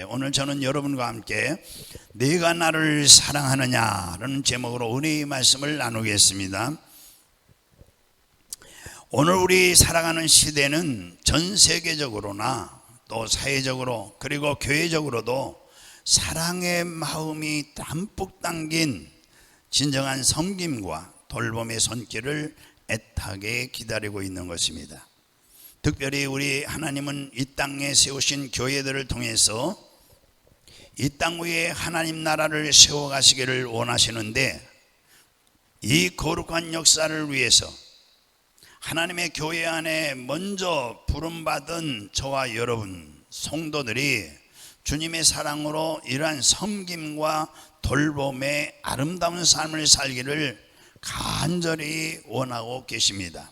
오늘 저는 여러분과 함께 네가 나를 사랑하느냐라는 제목으로 은혜의 말씀을 나누겠습니다. 오늘 우리 살아가는 시대는 전 세계적으로나 또 사회적으로 그리고 교회적으로도 사랑의 마음이 담뿍 담긴 진정한 섬김과 돌봄의 손길을 애타게 기다리고 있는 것입니다. 특별히 우리 하나님은 이 땅에 세우신 교회들을 통해서 이 땅 위에 하나님 나라를 세워가시기를 원하시는데, 이 거룩한 역사를 위해서 하나님의 교회 안에 먼저 부름받은 저와 여러분 성도들이 주님의 사랑으로 이러한 섬김과 돌봄의 아름다운 삶을 살기를 간절히 원하고 계십니다.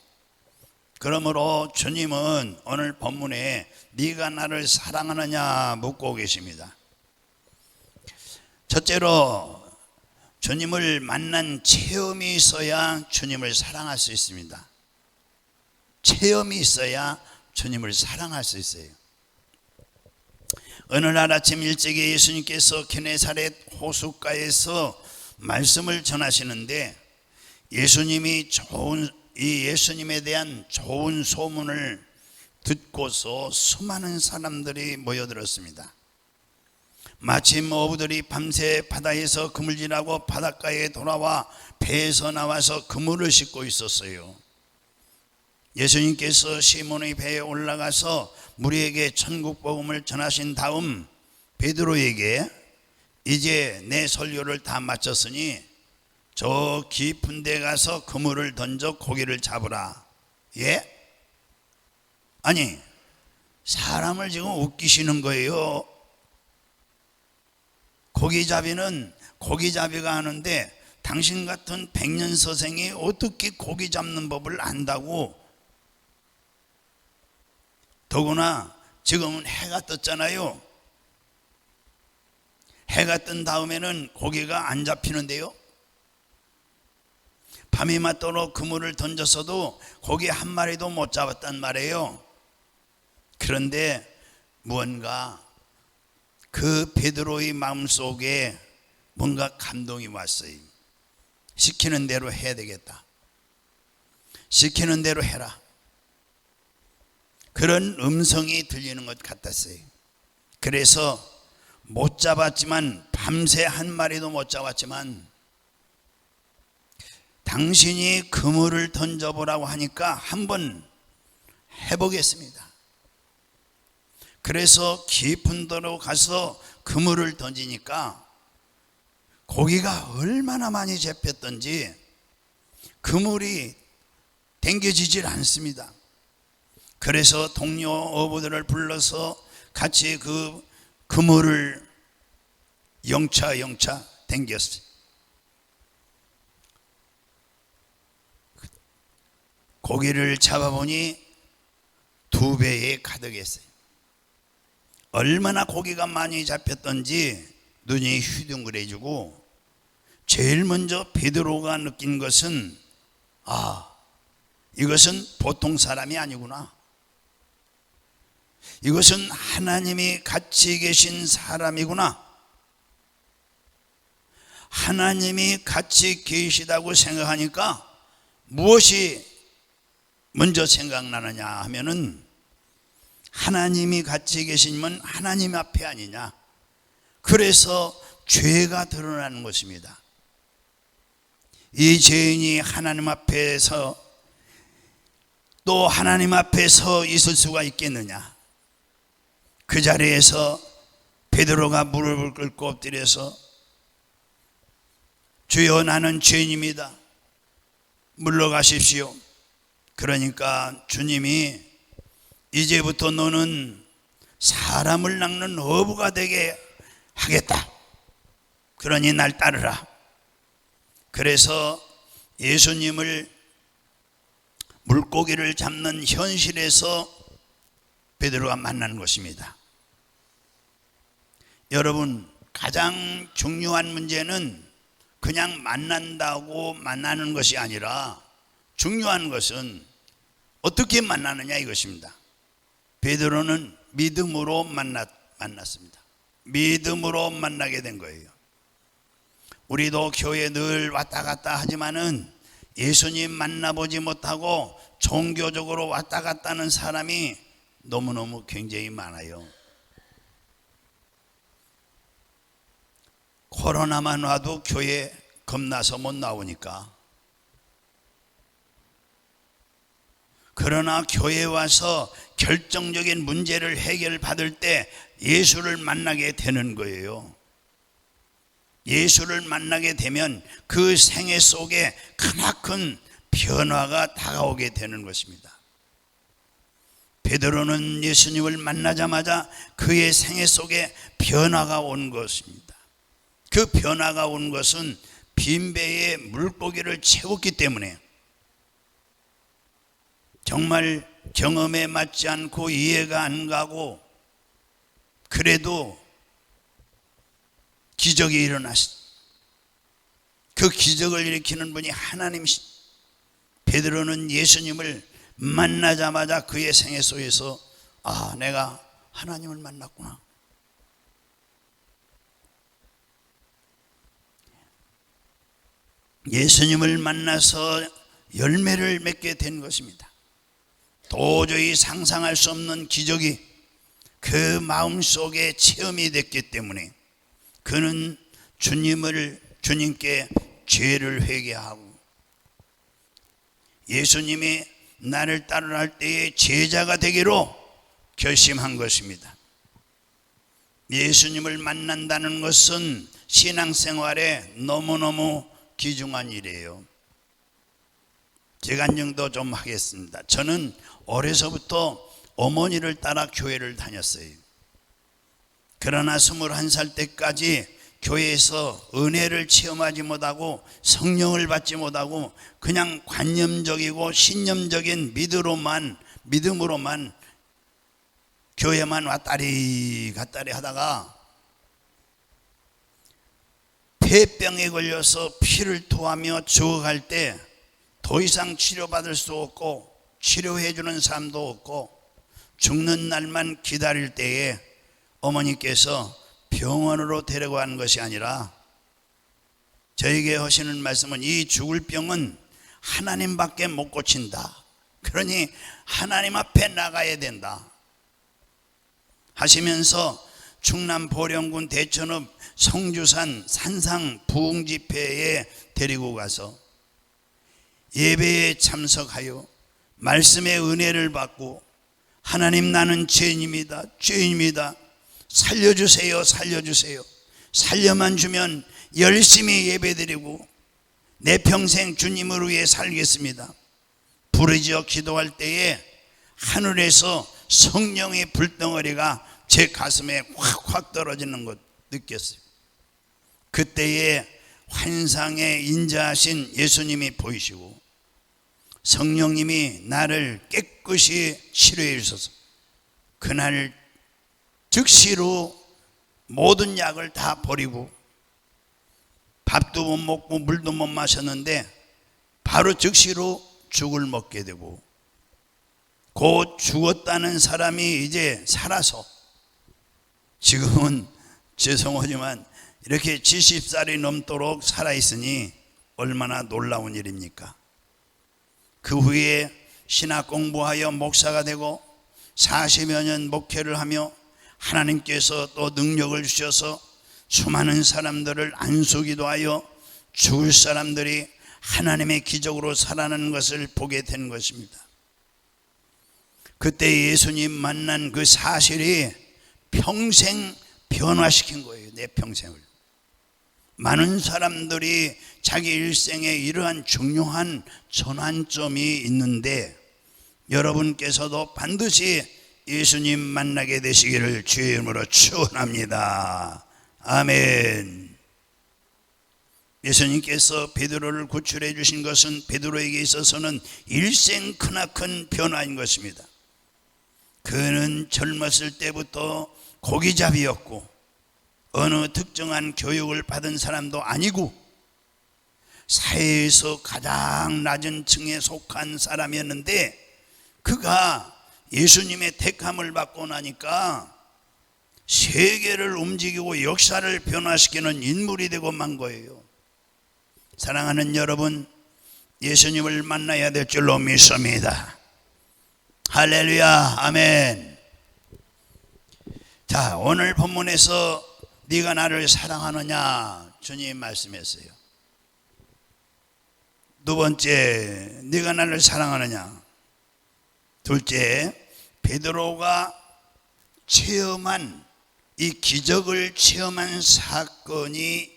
그러므로 주님은 오늘 본문에 네가 나를 사랑하느냐 묻고 계십니다. 첫째로 주님을 만난 체험이 있어야 주님을 사랑할 수 있습니다. 체험이 있어야 주님을 사랑할 수 있어요. 어느 날 아침 일찍이 예수님께서 게네사렛 호숫가에서 말씀을 전하시는데, 예수님에 대한 좋은 소문을 듣고서 수많은 사람들이 모여들었습니다. 마침 어부들이 밤새 바다에서 그물질하고 바닷가에 돌아와 배에서 나와서 그물을 싣고 있었어요. 예수님께서 시몬의 배에 올라가서 무리에게 천국 복음을 전하신 다음 베드로에게 이제 내 설교를 다 마쳤으니 저 깊은 데 가서 그물을 던져 고기를 잡으라. 예? 아니, 사람을 지금 웃기시는 거예요. 고기잡이가 하는데 당신 같은 백년서생이 어떻게 고기 잡는 법을 안다고? 더구나 지금은 해가 떴잖아요. 해가 뜬 다음에는 고기가 안 잡히는데요, 밤이 맞도록 그물을 던졌어도 고기 한 마리도 못 잡았단 말이에요. 그런데 무언가 그 베드로의 마음속에 뭔가 감동이 왔어요. 시키는 대로 해야 되겠다. 시키는 대로 해라. 그런 음성이 들리는 것 같았어요. 그래서 못 잡았지만, 밤새 한 마리도 못 잡았지만, 당신이 그물을 던져보라고 하니까 한번 해보겠습니다. 그래서 깊은 데로 가서 그물을 던지니까 고기가 얼마나 많이 잡혔던지 그물이 당겨지질 않습니다. 그래서 동료 어부들을 불러서 같이 그 그물을 영차 당겼어요. 고기를 잡아보니 2배에 가득했어요. 얼마나 고기가 많이 잡혔던지 눈이 휘둥그레지고, 제일 먼저 베드로가 느낀 것은, 이것은 보통 사람이 아니구나. 이것은 하나님이 같이 계신 사람이구나. 하나님이 같이 계시다고 생각하니까 무엇이 먼저 생각나느냐 하면은, 하나님이 같이 계시면 하나님 앞에 아니냐. 그래서 죄가 드러나는 것입니다. 이 죄인이 하나님 앞에서 또 하나님 앞에 서 있을 수가 있겠느냐. 그 자리에서 베드로가 무릎을 꿇고 엎드려서, 주여 나는 죄인입니다. 물러가십시오. 그러니까 주님이 이제부터 너는 사람을 낚는 어부가 되게 하겠다. 그러니 날 따르라. 그래서 예수님을 물고기를 잡는 현실에서 베드로가 만나는 것입니다. 여러분, 가장 중요한 문제는 그냥 만난다고 만나는 것이 아니라, 중요한 것은 어떻게 만나느냐 이것입니다. 베드로는 믿음으로 만났습니다. 믿음으로 만나게 된 거예요. 우리도 교회 늘 왔다 갔다 하지만은 예수님 만나보지 못하고 종교적으로 왔다 갔다 하는 사람이 너무너무 굉장히 많아요. 코로나만 와도 교회 겁나서 못 나오니까. 그러나 교회에 와서 결정적인 문제를 해결받을 때 예수를 만나게 되는 거예요. 예수를 만나게 되면 그 생애 속에 크나큰 변화가 다가오게 되는 것입니다. 베드로는 예수님을 만나자마자 그의 생애 속에 변화가 온 것입니다. 그 변화가 온 것은 빈배의 물고기를 채웠기 때문에 정말 경험에 맞지 않고 이해가 안 가고 그래도 기적이 일어났습니다. 그 기적을 일으키는 분이 하나님이십니다. 베드로는 예수님을 만나자마자 그의 생애 속에서 내가 하나님을 만났구나. 예수님을 만나서 열매를 맺게 된 것입니다. 도저히 상상할 수 없는 기적이 그 마음속에 체험이 됐기 때문에 그는 주님께 죄를 회개하고 예수님이 나를 따르할 때에 제자가 되기로 결심한 것입니다. 예수님을 만난다는 것은 신앙생활에 너무너무 귀중한 일이에요. 재간증도 좀 하겠습니다. 저는 어려서부터 어머니를 따라 교회를 다녔어요. 그러나 21살 때까지 교회에서 은혜를 체험하지 못하고 성령을 받지 못하고 그냥 관념적이고 신념적인 믿음으로만 교회만 왔다리 갔다리 하다가 폐병에 걸려서 피를 토하며 죽어갈 때 더 이상 치료받을 수 없고 치료해 주는 사람도 없고 죽는 날만 기다릴 때에 어머니께서 병원으로 데려가는 것이 아니라 저에게 하시는 말씀은 이 죽을 병은 하나님밖에 못 고친다. 그러니 하나님 앞에 나가야 된다 하시면서 충남 보령군 대천읍 성주산 산상 부흥집회에 데리고 가서 예배에 참석하여 말씀의 은혜를 받고 하나님 나는 죄인입니다. 살려주세요. 살려만 주면 열심히 예배드리고 내 평생 주님을 위해 살겠습니다. 부르짖어 기도할 때에 하늘에서 성령의 불덩어리가 제 가슴에 확 떨어지는 것 느꼈어요. 그때에 환상에 인자하신 예수님이 보이시고 성령님이 나를 깨끗이 치료해 주셔서 그날 즉시로 모든 약을 다 버리고 밥도 못 먹고 물도 못 마셨는데 바로 즉시로 죽을 먹게 되고 곧 죽었다는 사람이 이제 살아서 지금은 죄송하지만 이렇게 70살이 넘도록 살아있으니 얼마나 놀라운 일입니까? 그 후에 신학 공부하여 목사가 되고 40여 년 목회를 하며 하나님께서 또 능력을 주셔서 수많은 사람들을 안수기도하여 죽을 사람들이 하나님의 기적으로 살아나는 것을 보게 된 것입니다. 그때 예수님 만난 그 사실이 평생 변화시킨 거예요. 내 평생을. 많은 사람들이 자기 일생에 이러한 중요한 전환점이 있는데 여러분께서도 반드시 예수님 만나게 되시기를 주의 이름으로 축원합니다. 아멘. 예수님께서 베드로를 구출해 주신 것은 베드로에게 있어서는 일생 크나큰 변화인 것입니다. 그는 젊었을 때부터 고기잡이였고 어느 특정한 교육을 받은 사람도 아니고 사회에서 가장 낮은 층에 속한 사람이었는데 그가 예수님의 택함을 받고 나니까 세계를 움직이고 역사를 변화시키는 인물이 되고 만 거예요. 사랑하는 여러분, 예수님을 만나야 될 줄로 믿습니다. 할렐루야, 아멘. 자, 오늘 본문에서 네가 나를 사랑하느냐 주님 말씀했어요. 두 번째, 네가 나를 사랑하느냐. 둘째, 베드로가 체험한 이 기적을 체험한 사건이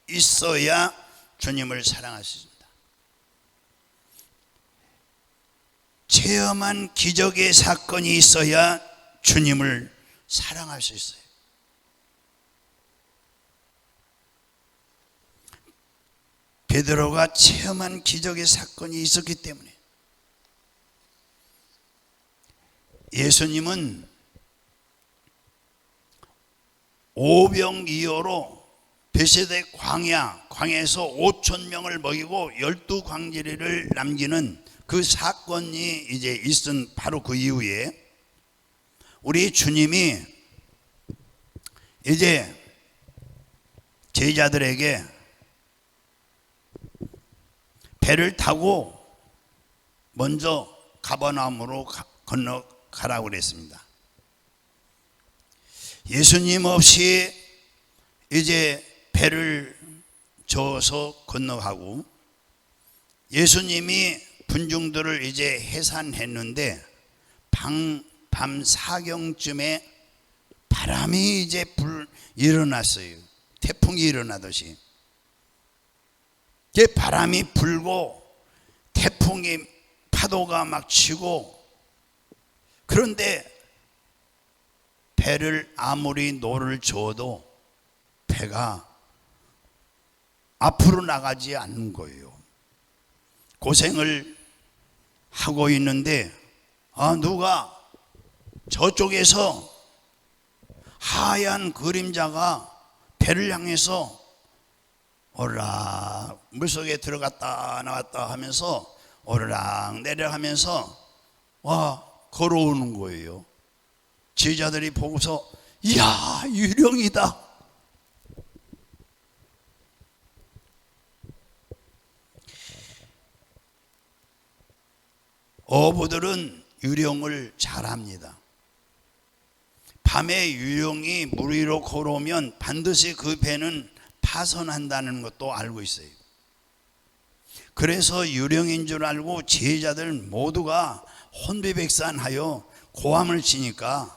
있어야 주님을 사랑할 수 있습니다. 체험한 기적의 사건이 있어야 주님을 사랑할 수 있어요. 베드로가 체험한 기적의 사건이 있었기 때문에 예수님은 오병이어로 베세대 광야에서 5,000명을 먹이고 12광지리를 남기는 그 사건이 이제 있은 바로 그 이후에 우리 주님이 이제 제자들에게 배를 타고 먼저 가버나움으로 건너가라고 그랬습니다. 예수님 없이 이제 배를 저어서 건너가고 예수님이 군중들을 이제 해산했는데 밤 사경쯤에 바람이 이제 일어났어요. 태풍이 일어나듯이. 바람이 불고 태풍이 파도가 막 치고 그런데 배를 아무리 노를 저어도 배가 앞으로 나가지 않는 거예요. 고생을 하고 있는데 누가 저쪽에서 하얀 그림자가 배를 향해서 오르락 물속에 들어갔다 나왔다 하면서 오르락 내려가면서 걸어오는 거예요. 제자들이 보고서 이야, 유령이다. 어부들은 유령을 잘합니다. 밤에 유령이 물 위로 걸어오면 반드시 그 배는 파손한다는 것도 알고 있어요. 그래서 유령인 줄 알고 제자들 모두가 혼비백산하여 고함을 치니까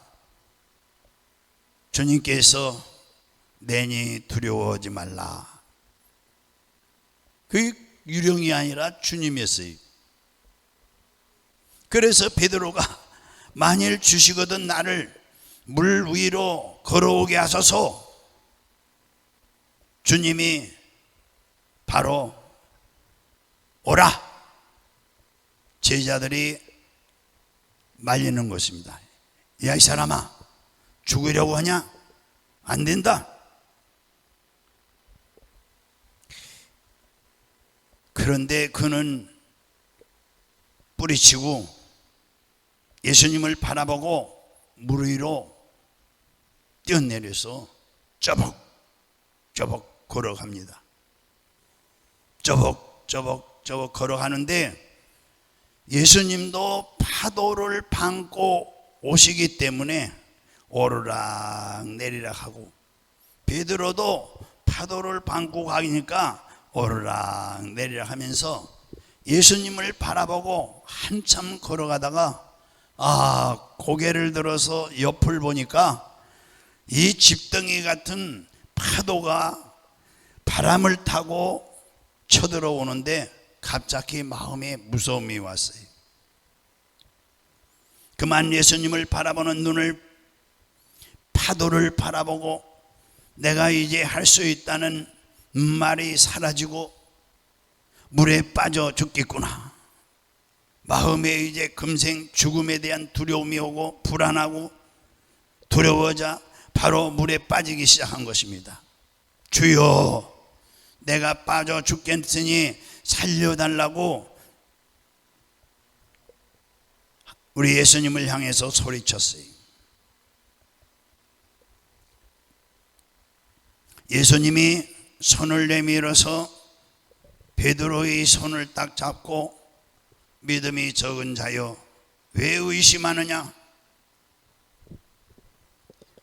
주님께서 내니 두려워하지 말라. 그 유령이 아니라 주님이었어요. 그래서 베드로가 만일 주시거든 나를 물 위로 걸어오게 하소서. 주님이 바로 오라. 제자들이 말리는 것입니다. 야, 이 사람아, 죽으려고 하냐? 안 된다. 그런데 그는 뿌리치고 예수님을 바라보고 물 위로 뛰어내려서 쪼벅쪼벅 걸어갑니다. 쪼벅쪼벅 걸어가는데 예수님도 파도를 밟고 오시기 때문에 오르락 내리락 하고 베드로도 파도를 밟고 가니까 오르락 내리락 하면서 예수님을 바라보고 한참 걸어가다가 고개를 들어서 옆을 보니까 이 집덩이 같은 파도가 바람을 타고 쳐들어오는데 갑자기 마음에 무서움이 왔어요. 그만 예수님을 바라보는 눈을 파도를 바라보고 내가 이제 할 수 있다는 말이 사라지고 물에 빠져 죽겠구나. 마음에 이제 금생 죽음에 대한 두려움이 오고 불안하고 두려워자 바로 물에 빠지기 시작한 것입니다. 주여, 내가 빠져 죽겠으니 살려달라고 우리 예수님을 향해서 소리쳤어요. 예수님이 손을 내밀어서 베드로의 손을 딱 잡고 믿음이 적은 자여 왜 의심하느냐,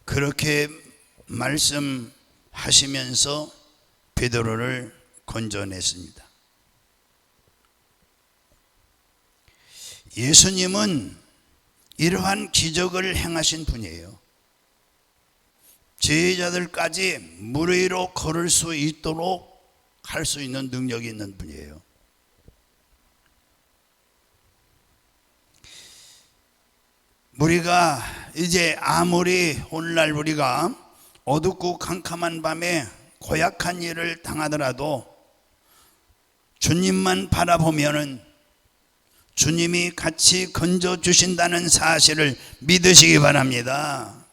그렇게 말씀하시면서 베드로를 건져냈습니다. 예수님은 이러한 기적을 행하신 분이에요. 제자들까지 물 위로 걸을 수 있도록 할 수 있는 능력이 있는 분이에요. 우리가 이제 아무리 오늘날 우리가 어둡고 캄캄한 밤에 고약한 일을 당하더라도 주님만 바라보면은 주님이 같이 건져 주신다는 사실을 믿으시기 바랍니다.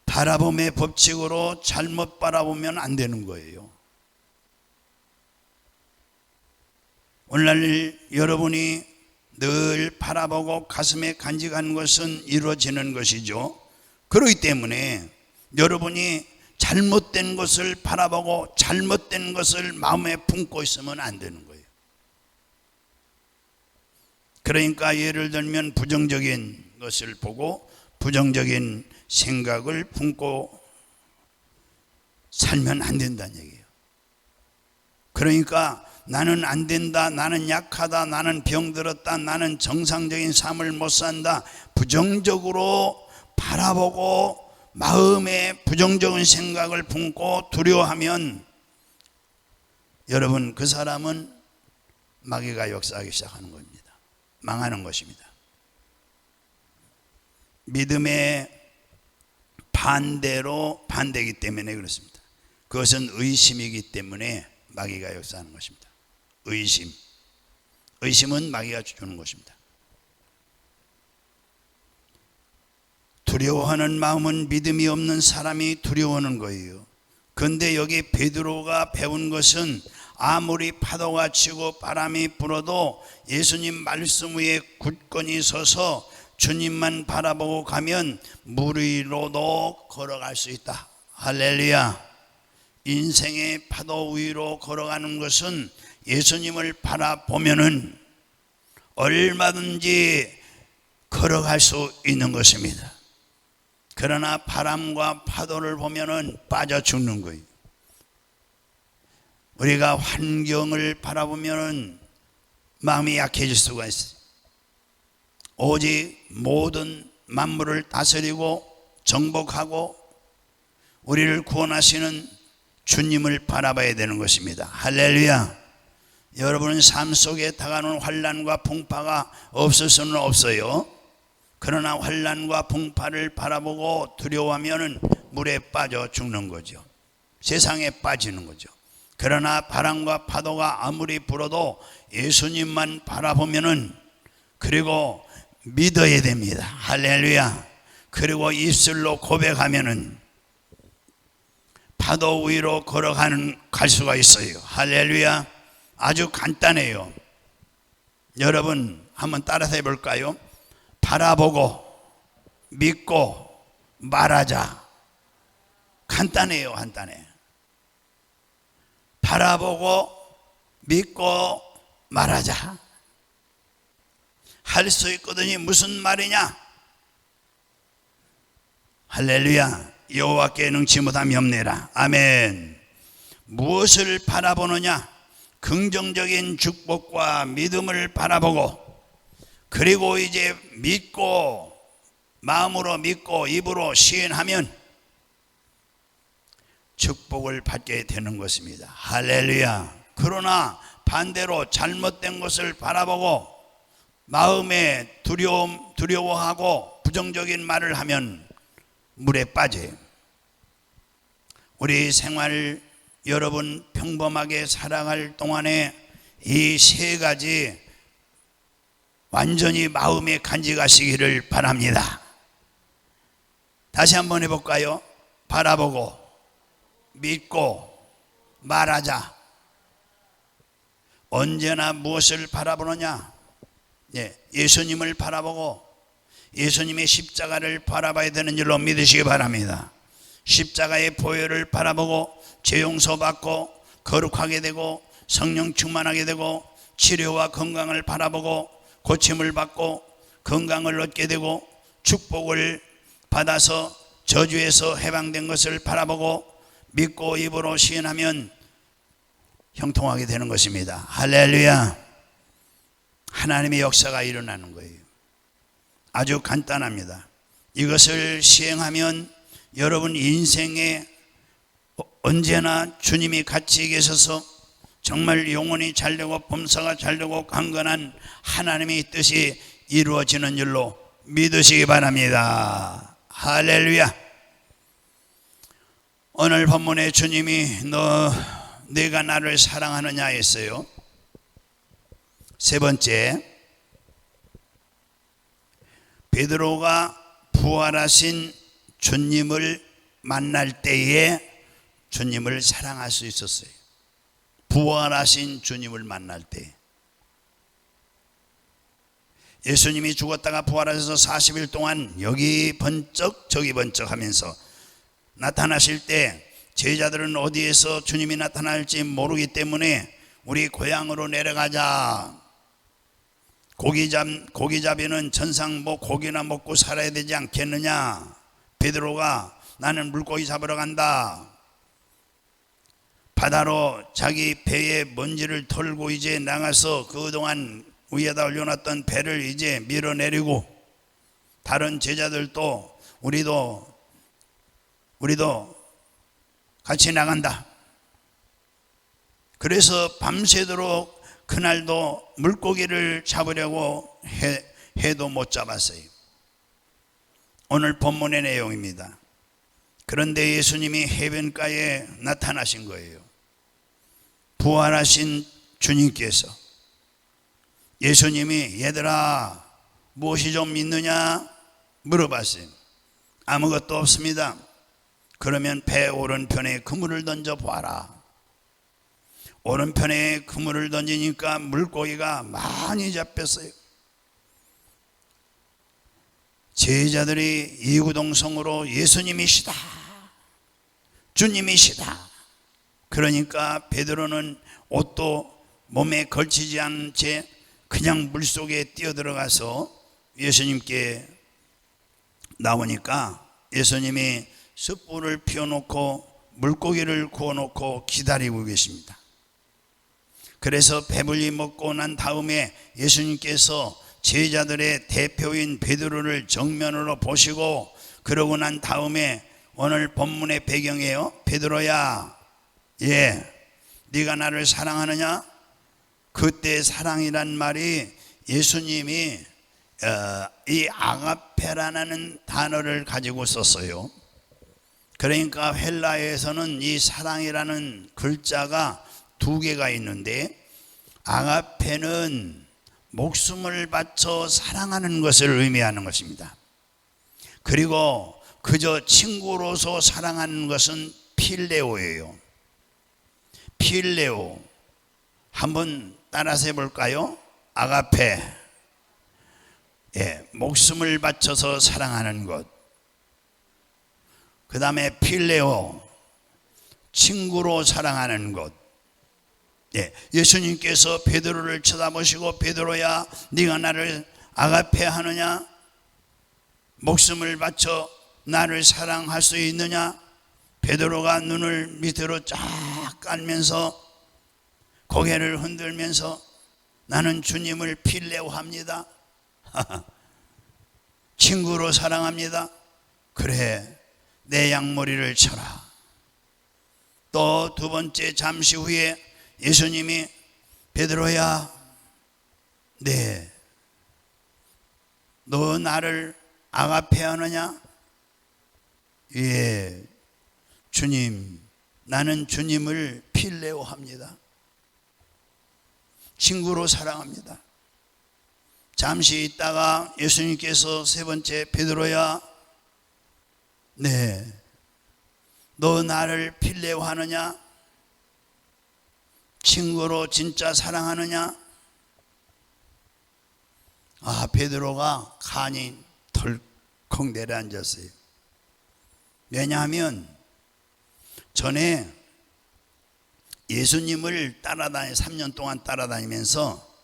바라봄의 법칙으로 잘못 바라보면 안 되는 거예요. 오늘날 여러분이 늘 바라보고 가슴에 간직한 것은 이루어지는 것이죠. 그렇기 때문에 여러분이 잘못된 것을 바라보고 잘못된 것을 마음에 품고 있으면 안 되는 거예요. 그러니까 예를 들면 부정적인 것을 보고 부정적인 생각을 품고 살면 안 된다는 얘기예요. 그러니까 나는 안 된다, 나는 약하다, 나는 병들었다, 나는 정상적인 삶을 못 산다, 부정적으로 바라보고 마음에 부정적인 생각을 품고 두려워하면 여러분 그 사람은 마귀가 역사하기 시작하는 겁니다. 망하는 것입니다. 믿음의 반대이기 때문에 그렇습니다. 그것은 의심이기 때문에 마귀가 역사하는 것입니다. 의심은 마귀가 주는 것입니다. 두려워하는 마음은 믿음이 없는 사람이 두려워하는 거예요. 그런데 여기 베드로가 배운 것은 아무리 파도가 치고 바람이 불어도 예수님 말씀 위에 굳건히 서서 주님만 바라보고 가면 물 위로도 걸어갈 수 있다. 할렐루야. 인생의 파도 위로 걸어가는 것은 예수님을 바라보면은 얼마든지 걸어갈 수 있는 것입니다. 그러나 바람과 파도를 보면은 빠져 죽는 거예요. 우리가 환경을 바라보면은 마음이 약해질 수가 있어요. 오직 모든 만물을 다스리고 정복하고 우리를 구원하시는 주님을 바라봐야 되는 것입니다. 할렐루야. 여러분은 삶 속에 다가오는 환난과 풍파가 없을 수는 없어요. 그러나 환난과 풍파를 바라보고 두려워하면 물에 빠져 죽는 거죠. 세상에 빠지는 거죠. 그러나 바람과 파도가 아무리 불어도 예수님만 바라보면은 그리고 믿어야 됩니다. 할렐루야. 그리고 입술로 고백하면은 파도 위로 갈 수가 있어요. 할렐루야. 아주 간단해요. 여러분 한번 따라서 해볼까요? 바라보고 믿고 말하자. 간단해요. 간단해. 바라보고 믿고 말하자. 할 수 있거든요. 무슨 말이냐? 할렐루야. 여호와께 능치 못함이 없네라. 아멘. 무엇을 바라보느냐? 긍정적인 축복과 믿음을 바라보고 그리고 이제 믿고 마음으로 믿고 입으로 시인하면 축복을 받게 되는 것입니다. 할렐루야. 그러나 반대로 잘못된 것을 바라보고 마음에 두려워하고 부정적인 말을 하면 물에 빠져요. 우리 생활 여러분 평범하게 살아갈 동안에 이 세 가지 완전히 마음에 간직하시기를 바랍니다. 다시 한번 해볼까요? 바라보고 믿고 말하자. 언제나 무엇을 바라보느냐? 예수님을 바라보고 예수님의 십자가를 바라봐야 되는 줄로 믿으시기 바랍니다. 십자가의 보혈을 바라보고 죄 용서받고 거룩하게 되고 성령 충만하게 되고 치료와 건강을 바라보고 고침을 받고 건강을 얻게 되고 축복을 받아서 저주에서 해방된 것을 바라보고 믿고 입으로 시인하면 형통하게 되는 것입니다. 할렐루야. 하나님의 역사가 일어나는 거예요. 아주 간단합니다. 이것을 시행하면 여러분 인생에 언제나 주님이 같이 계셔서 정말 영혼이 잘되고 범사가 잘되고 강건한 하나님의 뜻이 이루어지는 줄로 믿으시기 바랍니다. 할렐루야. 오늘 본문에 주님이 내가 나를 사랑하느냐 했어요. 세 번째, 베드로가 부활하신 주님을 만날 때에 주님을 사랑할 수 있었어요. 부활하신 주님을 만날 때. 예수님이 죽었다가 부활하셔서 40일 동안 여기 번쩍 저기 번쩍 하면서 나타나실 때 제자들은 어디에서 주님이 나타날지 모르기 때문에 우리 고향으로 내려가자. 고기잡이는 전상 고기나 먹고 살아야 되지 않겠느냐. 베드로가 나는 물고기 잡으러 간다. 바다로 자기 배에 먼지를 털고 이제 나가서 그동안 위에다 올려놨던 배를 이제 밀어내리고 다른 제자들도 우리도 같이 나간다. 그래서 밤새도록 그날도 물고기를 잡으려고 해도 못 잡았어요. 오늘 본문의 내용입니다. 그런데 예수님이 해변가에 나타나신 거예요. 부활하신 주님께서. 예수님이 얘들아 무엇이 좀 있느냐 물어봤어요. 아무것도 없습니다. 그러면 배 오른편에 그물을 던져 보아라. 오른편에 그물을 던지니까 물고기가 많이 잡혔어요. 제자들이 이구동성으로 예수님이시다, 주님이시다. 그러니까 베드로는 옷도 몸에 걸치지 않은 채 그냥 물속에 뛰어들어가서 예수님께 나오니까 예수님이 숯불을 피워놓고 물고기를 구워놓고 기다리고 계십니다. 그래서 배불리 먹고 난 다음에 예수님께서 제자들의 대표인 베드로를 정면으로 보시고 그러고 난 다음에 오늘 본문의 배경이에요. 베드로야, 네가 나를 사랑하느냐? 그때 사랑이란 말이 예수님이 이 아가페라는 단어를 가지고 썼어요. 그러니까 헬라어에서는 이 사랑이라는 글자가 두 개가 있는데 아가페는 목숨을 바쳐 사랑하는 것을 의미하는 것입니다. 그리고 그저 친구로서 사랑하는 것은 필레오예요. 필레오. 한번 따라서 해볼까요? 아가페. 목숨을 바쳐서 사랑하는 것. 그 다음에 필레오. 친구로 사랑하는 것. 예수님께서 베드로를 쳐다보시고 베드로야 네가 나를 아가페 하느냐? 목숨을 바쳐 나를 사랑할 수 있느냐? 베드로가 눈을 밑으로 쫙 깔면서 고개를 흔들면서 나는 주님을 필레오합니다. 친구로 사랑합니다. 그래, 내 양머리를 쳐라. 또 두 번째 잠시 후에 예수님이 베드로야, 너 나를 아가페 하느냐? 주님, 나는 주님을 필레오 합니다. 친구로 사랑합니다. 잠시 있다가 예수님께서 세 번째 베드로야, 너 나를 필레오 하느냐? 친구로 진짜 사랑하느냐? 베드로가 간이 덜컥 내려앉았어요. 왜냐하면 전에 예수님을 3년 동안 따라다니면서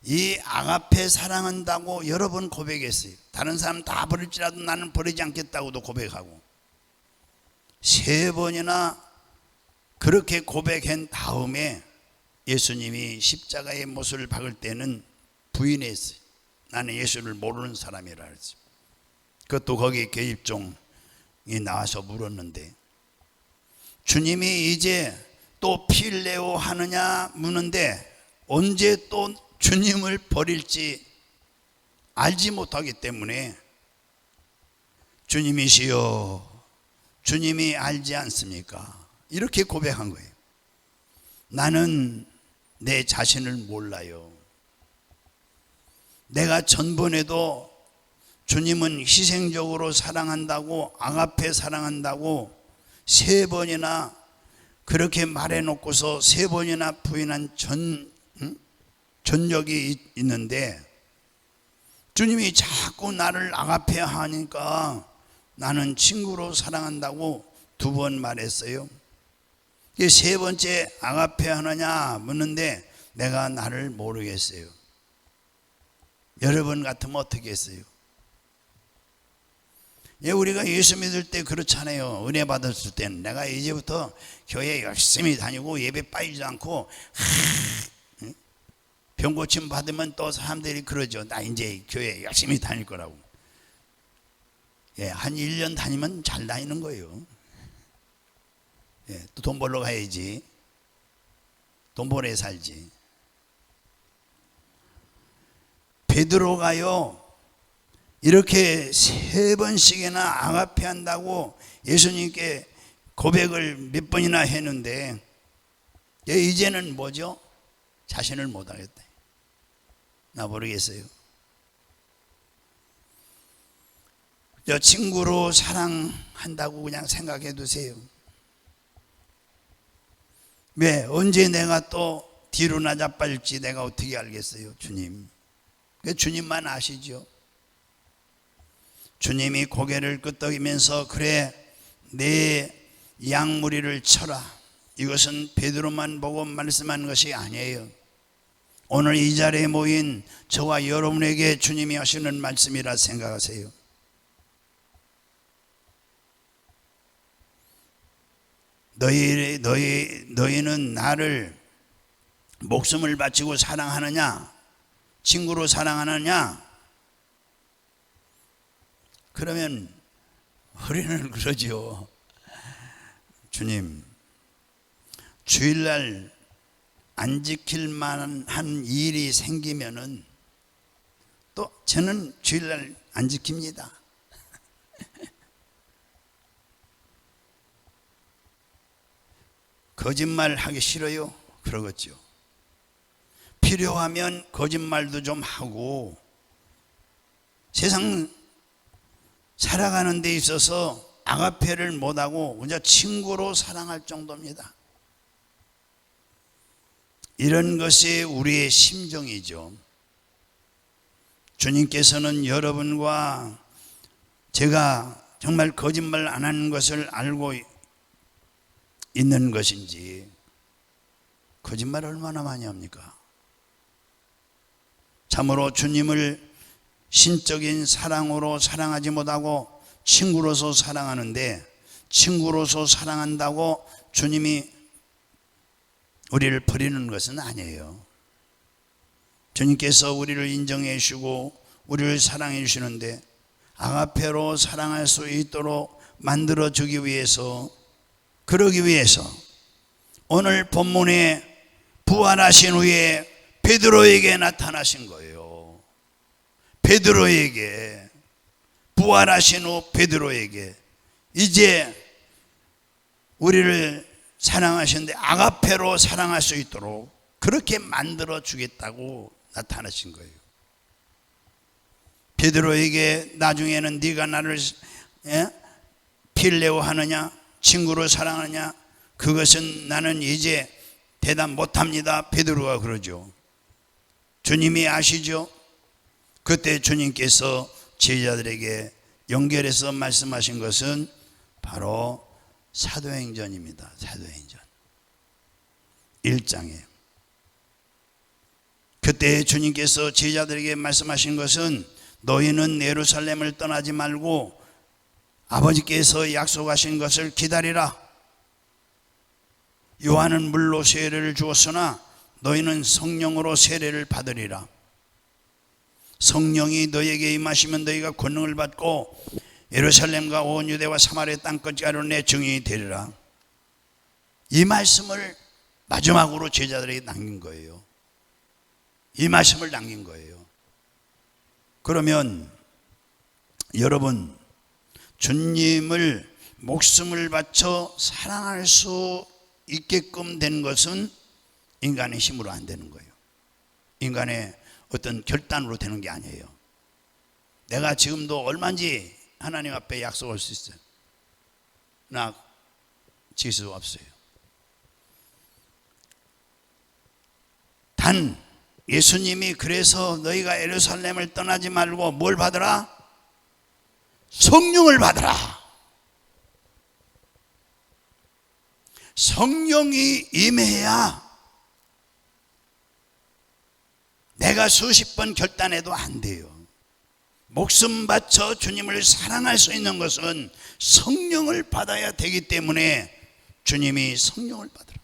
이 아가페 사랑한다고 여러 번 고백했어요. 다른 사람 다 버릴지라도 나는 버리지 않겠다고도 고백하고 3번이나 그렇게 고백한 다음에 예수님이 십자가의 못을 박을 때는 부인했어요. 나는 예수를 모르는 사람이라 했어요. 그것도 거기 계집종이 나와서 물었는데, 주님이 이제 또 필레오 하느냐 묻는데 언제 또 주님을 버릴지 알지 못하기 때문에 주님이시여 주님이 알지 않습니까? 이렇게 고백한 거예요. 나는 내 자신을 몰라요. 내가 전번에도 주님은 희생적으로 사랑한다고, 아가페 사랑한다고 3번이나 그렇게 말해놓고서 3번이나 부인한 전적이 있는데, 주님이 자꾸 나를 아가페 하니까 나는 친구로 사랑한다고 2번 말했어요. 3번째 아가페 하느냐 묻는데 내가 나를 모르겠어요. 여러분 같으면 어떻게 했어요? 우리가 예수 믿을 때 그렇잖아요. 은혜 받았을 때는 내가 이제부터 교회 열심히 다니고 예배 빠지지 않고 병 고침 받으면 또 사람들이 그러죠. 나 이제 교회 열심히 다닐 거라고. 한 1년 다니면 잘 다니는 거예요. 또 돈 벌러 가야지. 돈 벌어야 살지. 베드로가요, 이렇게 3번씩이나 아가페 한다고 예수님께 고백을 몇 번이나 했는데 이제는 뭐죠? 자신을 못하겠다. 나 모르겠어요. 저 친구로 사랑한다고 그냥 생각해 두세요. 왜? 언제 내가 또 뒤로 나자빠질지 내가 어떻게 알겠어요? 주님. 주님만 아시죠. 주님이 고개를 끄덕이면서 그래 내 양무리를 쳐라, 이것은 베드로만 보고 말씀한 것이 아니에요. 오늘 이 자리에 모인 저와 여러분에게 주님이 하시는 말씀이라 생각하세요. 너희는 나를 목숨을 바치고 사랑하느냐, 친구로 사랑하느냐? 그러면 우리는 그러죠. 주님, 주일날 안 지킬 만한 일이 생기면은 또 저는 주일날 안 지킵니다. 거짓말 하기 싫어요? 그러겠죠. 필요하면 거짓말도 좀 하고 세상 살아가는 데 있어서 아가페를 못하고 그냥 친구로 사랑할 정도입니다. 이런 것이 우리의 심정이죠. 주님께서는 여러분과 제가 정말 거짓말 안 하는 것을 알고 있는 것인지, 거짓말 얼마나 많이 합니까? 참으로 주님을 신적인 사랑으로 사랑하지 못하고 친구로서 사랑하는데, 친구로서 사랑한다고 주님이 우리를 버리는 것은 아니에요. 주님께서 우리를 인정해 주시고 우리를 사랑해 주시는데 아가페로 사랑할 수 있도록 만들어 주기 위해서, 그러기 위해서 오늘 본문에 부활하신 후에 베드로에게 나타나신 거예요. 베드로에게, 부활하신 후 베드로에게 이제 우리를 사랑하시는데 아가페로 사랑할 수 있도록 그렇게 만들어 주겠다고 나타나신 거예요. 베드로에게 나중에는 네가 나를 필레오 하느냐, 친구로 사랑하느냐, 그것은 나는 이제 대답 못합니다. 베드로가 그러죠. 주님이 아시죠? 그때 주님께서 제자들에게 연결해서 말씀하신 것은 바로 사도행전입니다. 사도행전 1장이에요. 그때 주님께서 제자들에게 말씀하신 것은 너희는 예루살렘을 떠나지 말고 아버지께서 약속하신 것을 기다리라. 요한은 물로 세례를 주었으나 너희는 성령으로 세례를 받으리라. 성령이 너희에게 임하시면 너희가 권능을 받고 예루살렘과 온 유대와 사마리아 땅끝까지 내 증인이 되리라. 이 말씀을 마지막으로 제자들에게 남긴 거예요. 이 말씀을 남긴 거예요. 그러면 여러분, 주님을 목숨을 바쳐 사랑할 수 있게끔 된 것은 인간의 힘으로 안 되는 거예요. 인간의 어떤 결단으로 되는 게 아니에요. 내가 지금도 얼마인지 하나님 앞에 약속할 수 있어요. 나 지수 없어요. 단 예수님이 그래서 너희가 예루살렘을 떠나지 말고 뭘 받으라? 성령을 받으라. 성령이 임해야 내가 수십 번 결단해도 안 돼요. 목숨 바쳐 주님을 사랑할 수 있는 것은 성령을 받아야 되기 때문에 주님이 성령을 받으라.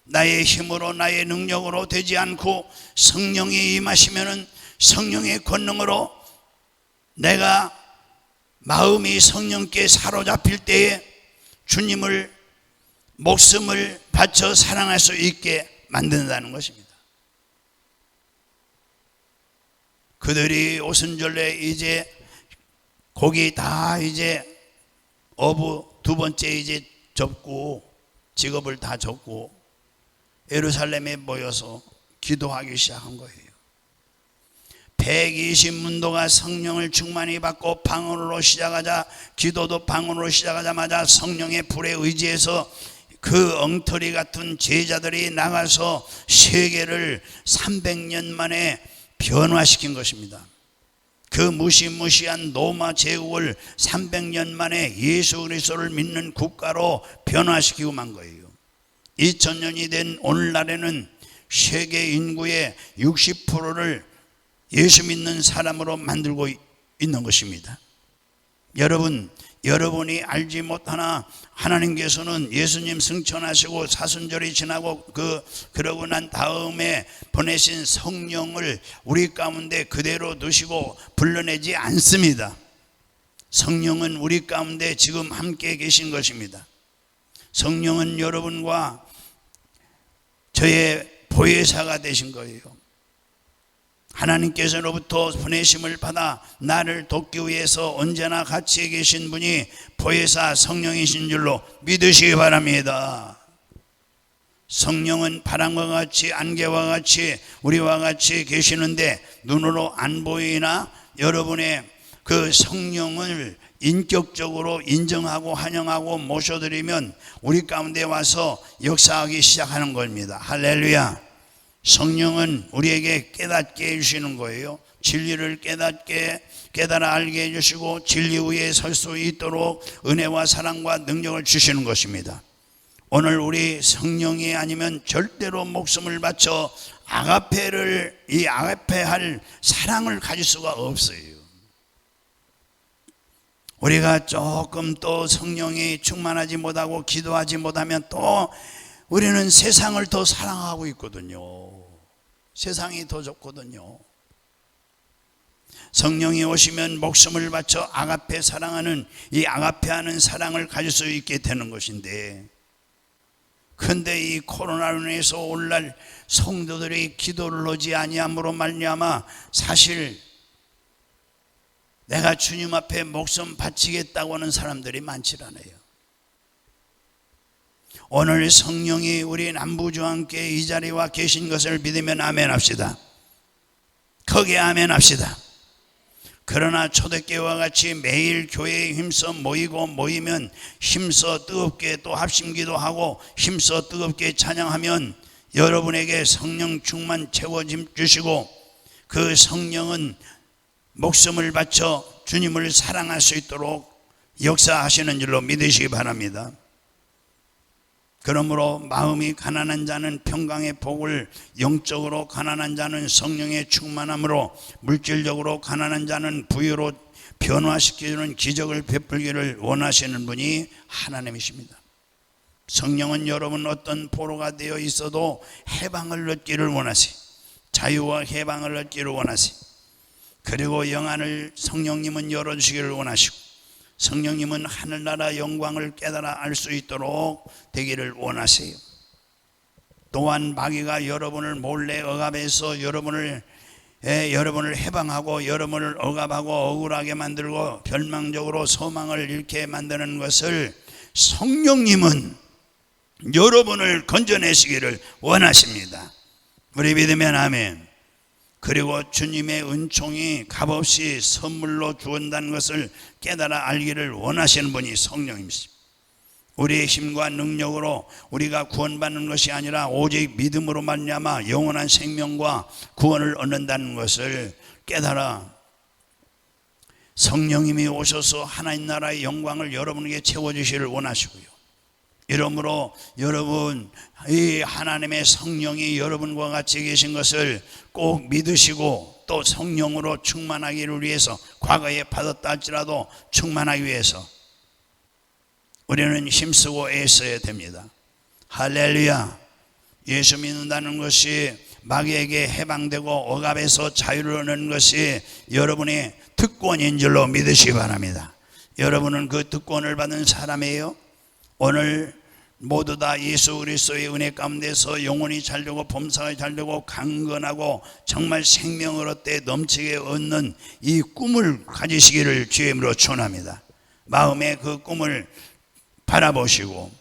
나의 힘으로 나의 능력으로 되지 않고 성령이 임하시면은 성령의 권능으로 내가 마음이 성령께 사로잡힐 때에 주님을 목숨을 바쳐 사랑할 수 있게 만든다는 것입니다. 그들이 오순절에 이제 고기 다 이제 어부 두 번째 이제 접고 직업을 다 접고 예루살렘에 모여서 기도하기 시작한 거예요. 120문도가 성령을 충만히 받고 방언으로 시작하자, 기도도 방언으로 시작하자마자 성령의 불에 의지해서 그 엉터리 같은 제자들이 나가서 세계를 300년 만에 변화시킨 것입니다. 그 무시무시한 로마 제국을 300년 만에 예수 그리스도를 믿는 국가로 변화시키고 만 거예요. 2000년이 된 오늘날에는 세계 인구의 60%를 예수 믿는 사람으로 만들고 있는 것입니다. 여러분이 알지 못하나 하나님께서는 예수님 승천하시고 사순절이 지나고 그러고 난 다음에 보내신 성령을 우리 가운데 그대로 두시고 불러내지 않습니다. 성령은 우리 가운데 지금 함께 계신 것입니다. 성령은 여러분과 저의 보혜사가 되신 거예요. 하나님께서로부터 보내심을 받아 나를 돕기 위해서 언제나 같이 계신 분이 보혜사 성령이신 줄로 믿으시기 바랍니다. 성령은 바람과 같이 안개와 같이 우리와 같이 계시는데 눈으로 안 보이나 여러분의 그 성령을 인격적으로 인정하고 환영하고 모셔드리면 우리 가운데 와서 역사하기 시작하는 겁니다. 할렐루야. 성령은 우리에게 깨닫게 해주시는 거예요. 진리를 깨달아 알게 해주시고 진리 위에 설 수 있도록 은혜와 사랑과 능력을 주시는 것입니다. 오늘 우리 성령이 아니면 절대로 목숨을 바쳐 이 아가페할 사랑을 가질 수가 없어요. 우리가 조금 또 성령이 충만하지 못하고 기도하지 못하면 또 우리는 세상을 더 사랑하고 있거든요. 세상이 더 좋거든요. 성령이 오시면 목숨을 바쳐 아가페 사랑하는 이 아가페하는 사랑을 가질 수 있게 되는 것인데, 그런데 이 코로나로 인해서 오늘날 성도들이 기도를 하지 아니함으로 말미암아 사실 내가 주님 앞에 목숨 바치겠다고 하는 사람들이 많지 않아요. 오늘 성령이 우리 남부중앙교회 이 자리와 계신 것을 믿으면 아멘 합시다. 거기에 아멘 합시다. 그러나 초대교회와 같이 매일 교회에 힘써 모이면 힘써 뜨겁게 또 합심기도 하고 힘써 뜨겁게 찬양하면 여러분에게 성령 충만 채워짐 주시고, 그 성령은 목숨을 바쳐 주님을 사랑할 수 있도록 역사하시는 줄로 믿으시기 바랍니다. 그러므로 마음이 가난한 자는 평강의 복을, 영적으로 가난한 자는 성령의 충만함으로, 물질적으로 가난한 자는 부유로 변화시키는 기적을 베풀기를 원하시는 분이 하나님이십니다. 성령은 여러분 어떤 포로가 되어 있어도 해방을 얻기를 원하세요. 자유와 해방을 얻기를 원하세요. 그리고 영안을 성령님은 열어주시기를 원하시고, 성령님은 하늘나라 영광을 깨달아 알 수 있도록 되기를 원하세요. 또한 마귀가 여러분을 몰래 억압해서 여러분을 해방하고 여러분을 억압하고 억울하게 만들고 절망적으로 소망을 잃게 만드는 것을 성령님은 여러분을 건져내시기를 원하십니다. 우리 믿으면 아멘. 그리고 주님의 은총이 값없이 선물로 주었다는 것을 깨달아 알기를 원하시는 분이 성령님이십니다. 우리의 힘과 능력으로 우리가 구원받는 것이 아니라 오직 믿음으로 말미암아 영원한 생명과 구원을 얻는다는 것을 깨달아 성령님이 오셔서 하나님 나라의 영광을 여러분에게 채워주시기를 원하시고요. 이러므로 여러분, 이 하나님의 성령이 여러분과 같이 계신 것을 꼭 믿으시고, 또 성령으로 충만하기를 위해서, 과거에 받았다 할지라도 충만하기 위해서 우리는 힘쓰고 애써야 됩니다. 할렐루야. 예수 믿는다는 것이 마귀에게 해방되고 억압에서 자유를 얻는 것이 여러분의 특권인 줄로 믿으시기 바랍니다. 여러분은 그 특권을 받은 사람이에요. 오늘 모두 다 예수 그리스도의 은혜 가운데서 영혼이 잘되고 범사가 잘되고 강건하고 정말 생명을 얻되 넘치게 얻는 이 꿈을 가지시기를 주의 이름으로 축원합니다. 마음에 그 꿈을 바라보시고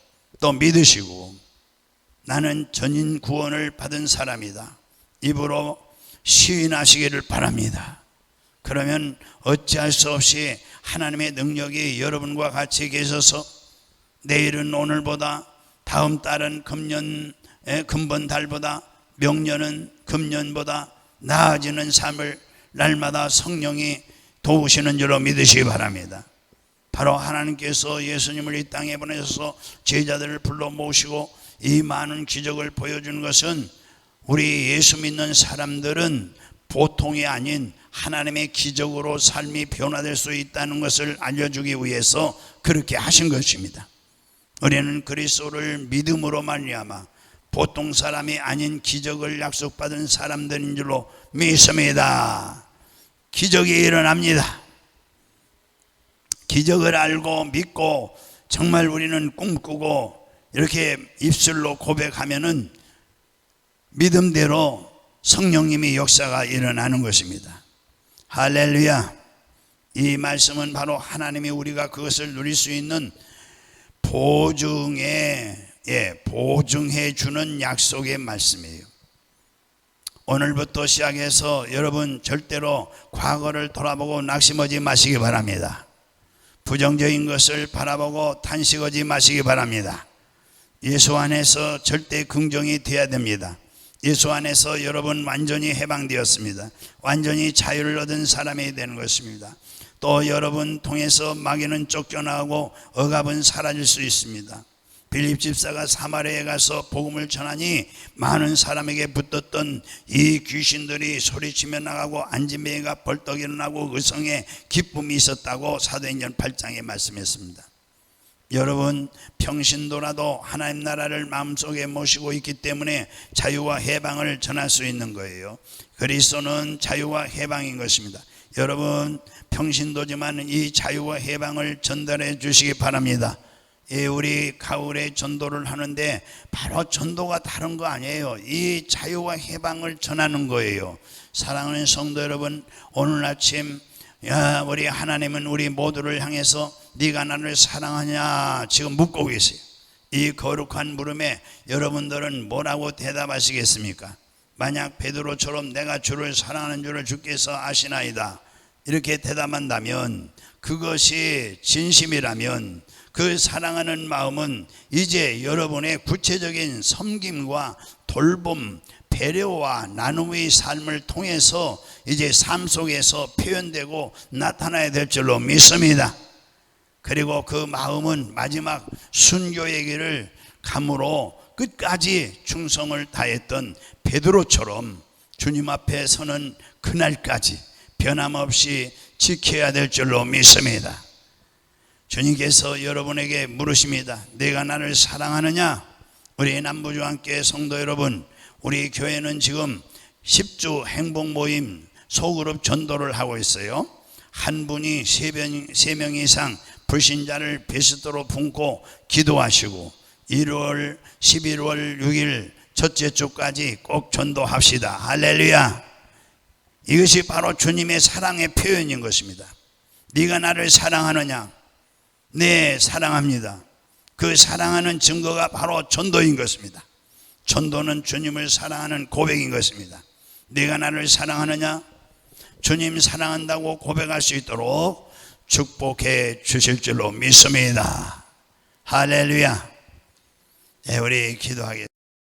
또 믿으시고, 나는 전인 구원을 받은 사람이다, 입으로 시인하시기를 바랍니다. 그러면 어찌할 수 없이 하나님의 능력이 여러분과 같이 계셔서 내일은 오늘보다, 다음 달은 금번 달보다, 명년은 금년보다 나아지는 삶을 날마다 성령이 도우시는 줄로 믿으시기 바랍니다. 바로 하나님께서 예수님을 이 땅에 보내셔서 제자들을 불러 모시고 이 많은 기적을 보여주는 것은, 우리 예수 믿는 사람들은 보통이 아닌 하나님의 기적으로 삶이 변화될 수 있다는 것을 알려주기 위해서 그렇게 하신 것입니다. 우리는 그리스도를 믿음으로 말미암아 보통 사람이 아닌 기적을 약속받은 사람들인 줄로 믿습니다. 기적이 일어납니다. 기적을 알고 믿고 정말 우리는 꿈꾸고 이렇게 입술로 고백하면은 믿음대로 성령님의 역사가 일어나는 것입니다. 할렐루야. 이 말씀은 바로 하나님이 우리가 그것을 누릴 수 있는 보증해 주는 약속의 말씀이에요. 오늘부터 시작해서 여러분 절대로 과거를 돌아보고 낙심하지 마시기 바랍니다. 부정적인 것을 바라보고 탄식하지 마시기 바랍니다. 예수 안에서 절대 긍정이 되어야 됩니다. 예수 안에서 여러분 완전히 해방되었습니다. 완전히 자유를 얻은 사람이 되는 것입니다. 또 여러분 통해서 마귀는 쫓겨나고 억압은 사라질 수 있습니다. 빌립 집사가 사마리아에 가서 복음을 전하니 많은 사람에게 붙었던 이 귀신들이 소리치며 나가고 안진뱅이가 벌떡 일어나고 의성에 기쁨이 있었다고 사도행전 8장에 말씀했습니다. 여러분, 평신도라도 하나님 나라를 마음속에 모시고 있기 때문에 자유와 해방을 전할 수 있는 거예요. 그리스도는 자유와 해방인 것입니다. 여러분, 평신도지만 이 자유와 해방을 전달해 주시기 바랍니다. 우리 가을에 전도를 하는데 바로 전도가 다른 거 아니에요. 이 자유와 해방을 전하는 거예요. 사랑하는 성도 여러분, 오늘 아침 우리 하나님은 우리 모두를 향해서 네가 나를 사랑하냐 지금 묻고 계세요. 이 거룩한 물음에 여러분들은 뭐라고 대답하시겠습니까? 만약 베드로처럼 내가 주를 사랑하는 줄을 주께서 아시나이다 이렇게 대답한다면, 그것이 진심이라면 그 사랑하는 마음은 이제 여러분의 구체적인 섬김과 돌봄, 배려와 나눔의 삶을 통해서 이제 삶 속에서 표현되고 나타나야 될 줄로 믿습니다. 그리고 그 마음은 마지막 순교의 길을 감으로 끝까지 충성을 다했던 베드로처럼 주님 앞에 서는 그날까지 변함없이 지켜야 될 줄로 믿습니다. 주님께서 여러분에게 물으십니다. 내가 나를 사랑하느냐? 우리 남부주안교회 성도 여러분, 우리 교회는 지금 10주 행복 모임 소그룹 전도를 하고 있어요. 한 분이 3명 이상 불신자를 베스트로 품고 기도하시고 1월, 11월 6일 첫째 주까지 꼭 전도합시다. 할렐루야. 이것이 바로 주님의 사랑의 표현인 것입니다. 네가 나를 사랑하느냐? 네, 사랑합니다. 그 사랑하는 증거가 바로 전도인 것입니다. 전도는 주님을 사랑하는 고백인 것입니다. 네가 나를 사랑하느냐? 주님 사랑한다고 고백할 수 있도록 축복해 주실 줄로 믿습니다. 할렐루야. 네, 우리 기도하겠습니다.